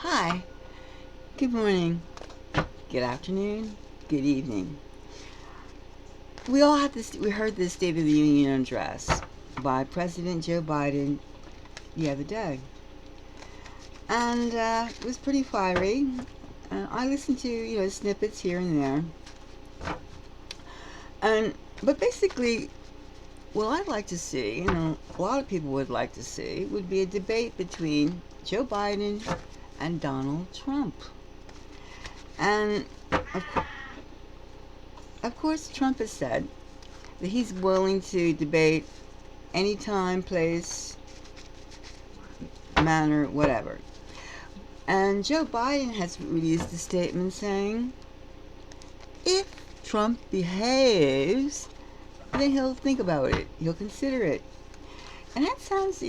Hi, good morning, good afternoon, good evening. We all had this. We heard this State of the Union address by President Joe Biden the other day, and it was pretty fiery. I listened to snippets here and there, and but basically, what I'd like to see, a lot of people would like to see, would be a debate between Joe Biden and Donald Trump, and of course, Trump has said that he's willing to debate any time, place, manner, whatever. And Joe Biden has released a statement saying if Trump behaves, then he'll think about it. He'll consider it. And that sounds,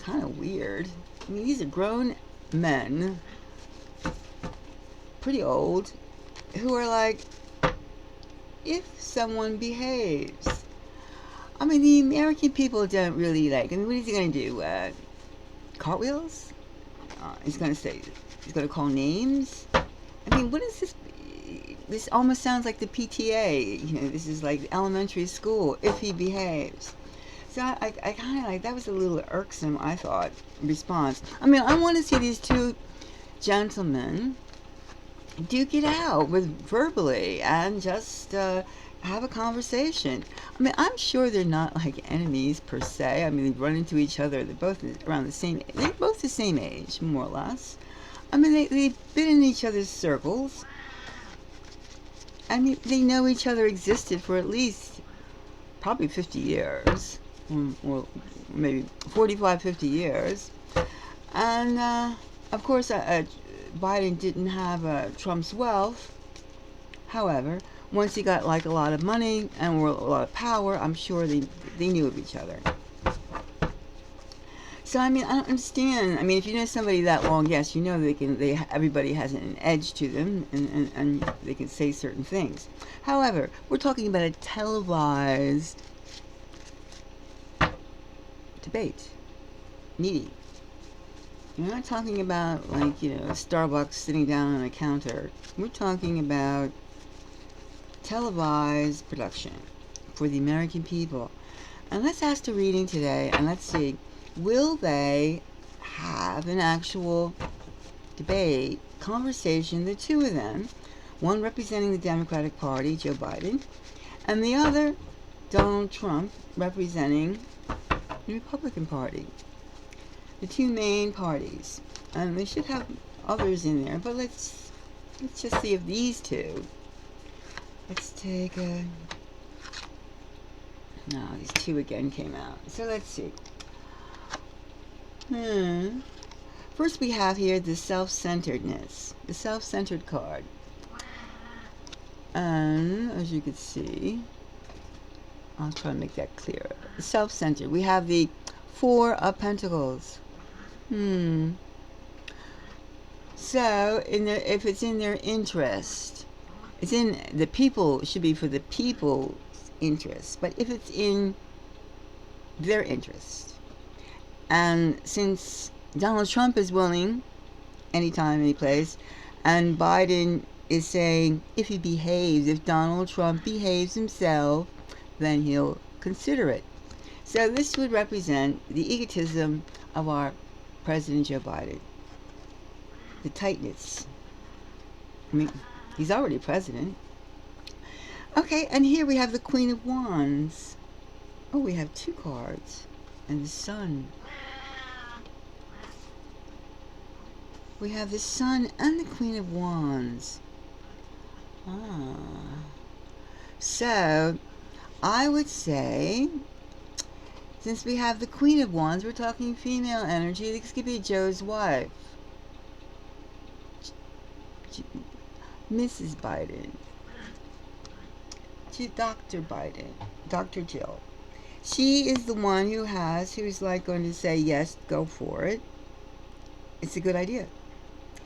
kind of weird. I mean, these are grown men, pretty old, who are like, if someone behaves. I mean, the American people don't really like, I mean, what is he going to do? Cartwheels? He's going to say, he's going to call names? I mean, what is this? This almost sounds like the PTA. This is like elementary school, if he behaves. So I kind of like, that was a little irksome, I thought, response. I mean, I want to see these two gentlemen duke it out with verbally and just have a conversation. I mean, I'm sure they're not like enemies per se. I mean, they run into each other. They're both around the same. They're both the same age, more or less. I mean, they've been in each other's circles. I mean, they know each other existed for at least probably 50 years, or maybe 45, 50 years. And of course, Biden didn't have Trump's wealth. However, once he got like a lot of money and a lot of power, I'm sure they knew of each other. So I mean, I don't understand. I mean, if you know somebody that long, yes, you know everybody has an edge to them, and they can say certain things. However, we're talking about a televised debate, meeting. We're not talking about like Starbucks sitting down on a counter. We're talking about televised production for the American people. And let's ask the reading today, and let's see, will they have an actual debate, conversation, the two of them, one representing the Democratic Party, Joe Biden, and the other, Donald Trump, representing the Republican Party. The two main parties. And they should have others in there, but let's just see if these two. Let's take a. No, these two again came out. So let's see. First, we have here the self-centeredness, the self-centered card. And as you can see, I'll try to make that clearer. Self-centered. We have the Four of Pentacles. So, if it's in their interest, it's in the people. It should be for the people's interest. But if it's in their interest, and since Donald Trump is willing, anytime, any place, and Biden is saying if he behaves, if Donald Trump behaves himself, then he'll consider it. So this would represent the egotism of our President Joe Biden. The tightness. I mean, he's already president. Okay, and here we have the Queen of Wands. Oh, we have two cards. And the Sun. We have the Sun and the Queen of Wands. So, I would say, since we have the Queen of Wands, we're talking female energy. This could be Joe's wife, Mrs. Biden, to Dr. Biden, Dr. Jill. She is the one who's like going to say, yes, go for it. It's a good idea.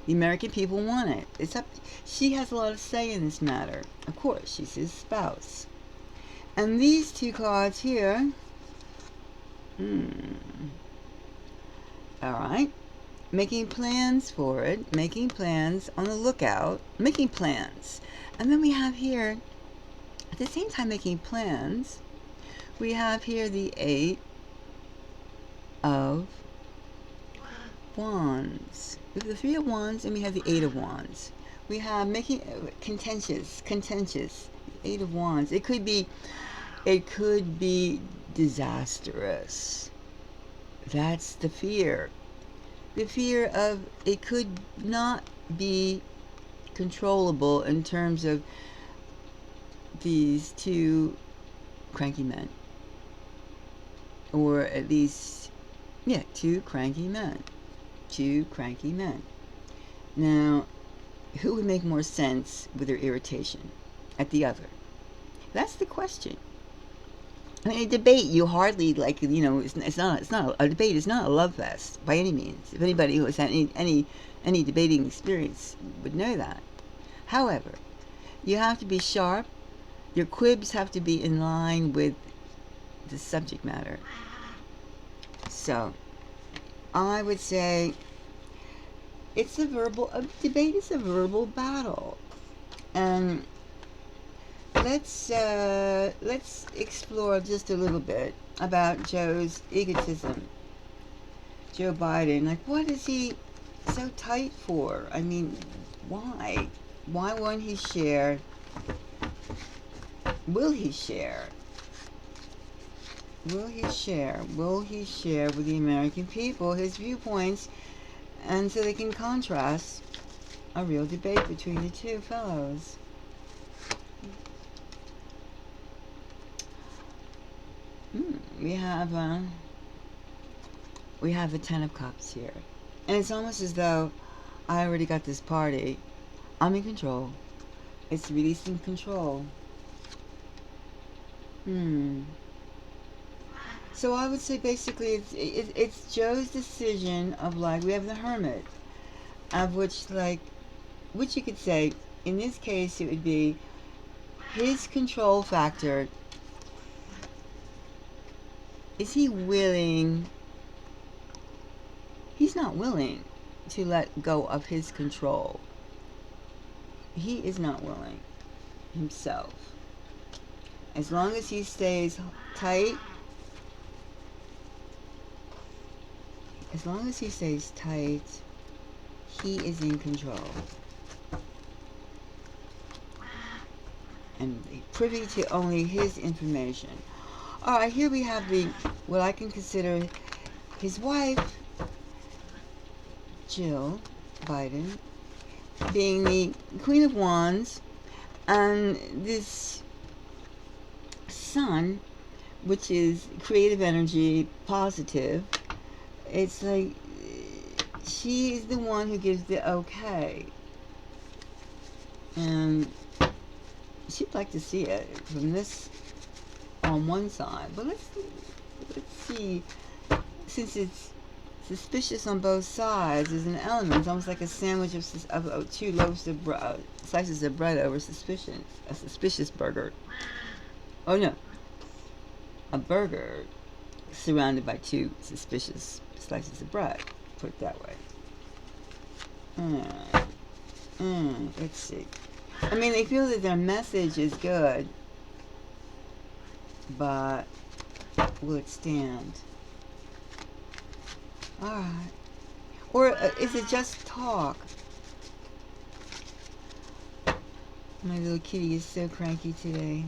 The American people want it. It's up. She has a lot of say in this matter. Of course, she's his spouse. And these two cards here. All right. making plans for it, making plans, on the lookout, making plans. And then we have here, at the same time making plans, we have here the Eight of Wands. We have the Three of Wands and we have the Eight of Wands. We have making contentious. Eight of Wands. It could be disastrous. That's the fear. The fear of it could not be controllable in terms of these two cranky men. Or at least, yeah, two cranky men. Two cranky men. Now, who would make more sense with their irritation at the other? That's the question. I mean, a debate, you hardly, like, you know, it's not a debate is not a love fest by any means. If anybody who has had any debating experience would know that. However, you have to be sharp. Your quibs have to be in line with the subject matter. So, I would say a debate is a verbal battle. And let's explore just a little bit about Joe's egotism. Joe Biden, like, what is he so tight for? I mean, why? Why won't he share? Will he share? Will he share? Will he share with the American people his viewpoints, and so they can contrast a real debate between the two fellows? We have the Ten of Cups here, and it's almost as though I already got this party. I'm in control. It's releasing control. So I would say basically it's Joe's decision of, like, we have the Hermit, of which, like, which you could say in this case it would be his control factor. Is he willing? He's not willing to let go of his control. He is not willing himself. As long as he stays tight, he is in control. And privy to only his information. Alright, here we have what I can consider his wife, Jill Biden, being the Queen of Wands, and this Sun, which is creative energy, positive. It's like she is the one who gives the okay, and she'd like to see it from this on one side. But let's see, since it's suspicious on both sides, there's an element. It's almost like a sandwich of two loaves of bread, slices of bread over suspicion. A suspicious burger. Oh no, a burger surrounded by two suspicious slices of bread. Put it that way. Let's see. I mean, they feel that their message is good, but will it stand? Alright. Or is it just talk? My little kitty is so cranky today.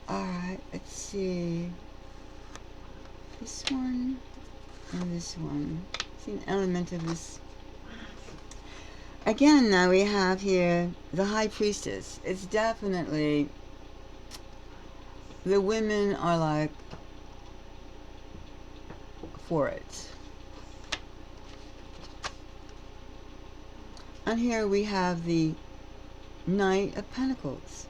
Alright, let's see. This one and this one. See an element of this. Again, now we have here the High Priestess. It's definitely, the women are like for it. And here we have the Knight of Pentacles.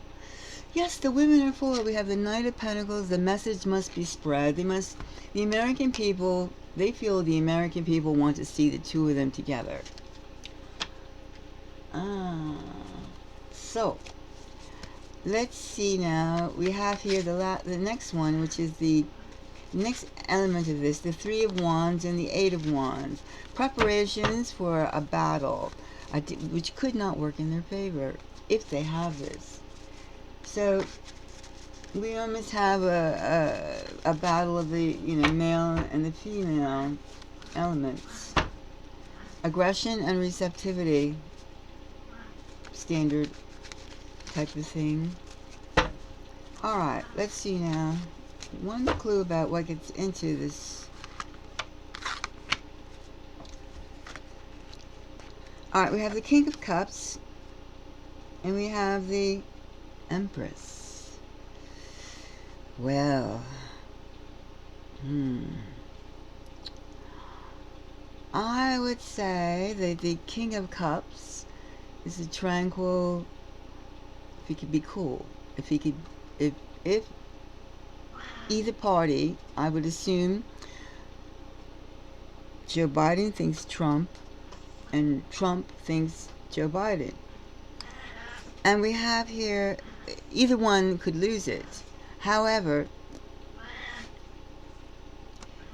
Yes, the women are for it. We have the Knight of Pentacles. The message must be spread. The American people, they feel the American people want to see the two of them together. So let's see now. We have here the next one, which is the Next element of this, the Three of Wands and the Eight of Wands. Preparations for a battle, which could not work in their favor if they have this. So we almost have a battle of the male and the female elements. Aggression and receptivity, standard type of thing. Alright, let's see now. One clue about what gets into this. Alright, we have the King of Cups, and we have the Empress. Well, I would say that the King of Cups is a tranquil, if he could be cool, if either party, I would assume Joe Biden thinks Trump and Trump thinks Joe Biden. And we have here, either one could lose it. However,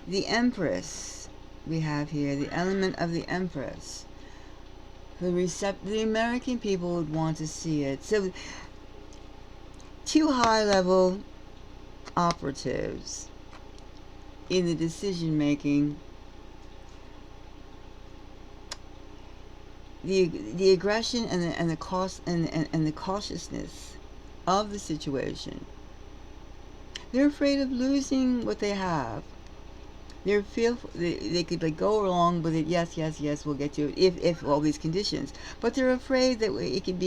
the Empress, we have here, the element of the Empress. The American people would want to see it. So, two high-level operatives in the decision making. The aggression and the cost and the cautiousness of the situation. They're afraid of losing what they have. They're fearful. They could like go along with it. Yes, we'll get to it if all these conditions. But they're afraid that it could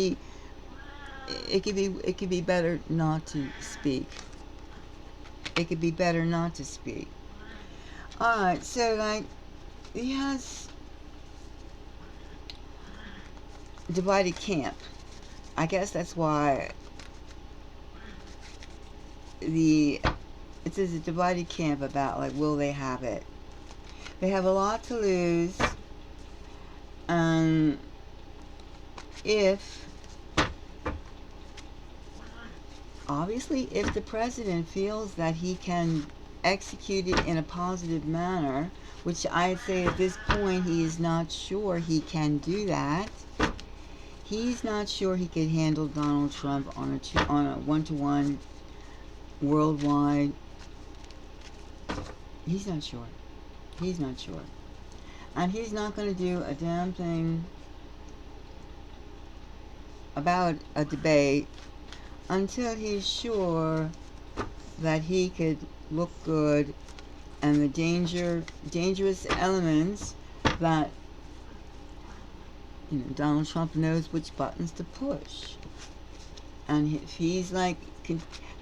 be better not to speak. It could be better not to speak. All right. So like he has divided camp. I guess that's why it says a divided camp about like will they have it. They have a lot to lose, and if the president feels that he can execute it in a positive manner, which I'd say at this point he is not sure he can do that. He's not sure he could handle Donald Trump on a one-to-one worldwide. He's not sure. And he's not going to do a damn thing about a debate until he's sure that he could look good, and the dangerous elements that Donald Trump knows which buttons to push. And if he's like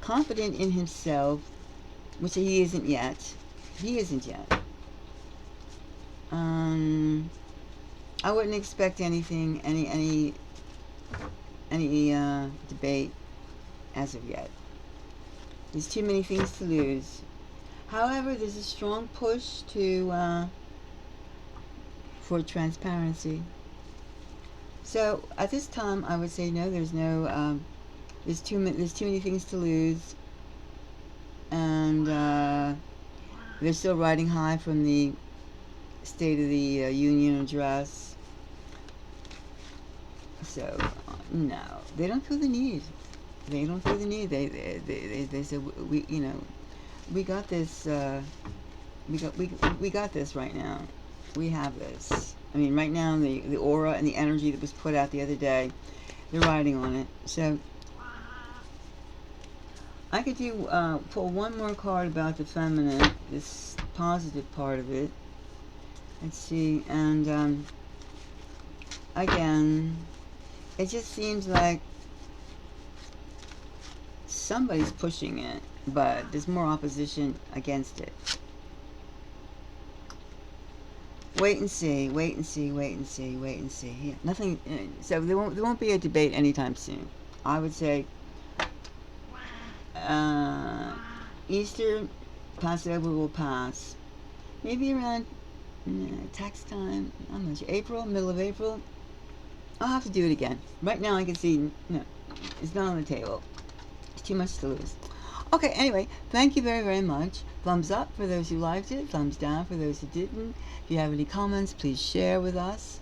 confident in himself, which he isn't yet, I wouldn't expect any debate as of yet. There's too many things to lose. However, there's a strong push for transparency. So at this time, I would say no. There's no. There's too many things to lose, and they're still riding high from the State of the Union address. So no, they don't feel the need. They said we got this. We got this right now. We have this. I mean, right now the aura and the energy that was put out the other day, they're riding on it. So I could pull one more card about the feminine, this positive part of it. Let's see, and again, it just seems like somebody's pushing it, but there's more opposition against it. Wait and see. Yeah, nothing. So there won't be a debate anytime soon. I would say Easter, Passover will pass. Maybe around tax time. I'm not sure. April, middle of April. I'll have to do it again. Right now, I can see no, it's not on the table. It's too much to lose. Okay, anyway, thank you very, very much. Thumbs up for those who liked it, thumbs down for those who didn't. If you have any comments, please share with us.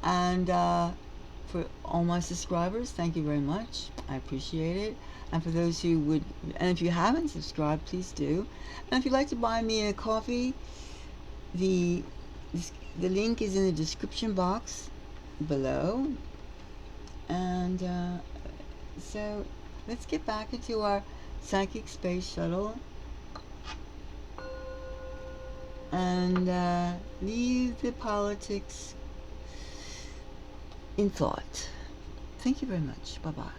And for all my subscribers, thank you very much. I appreciate it. And for those who would, and if you haven't subscribed, please do. And if you'd like to buy me a coffee, the the link is in the description box below. And so let's get back into our psychic space shuttle and leave the politics in thought. Thank you very much. Bye-bye.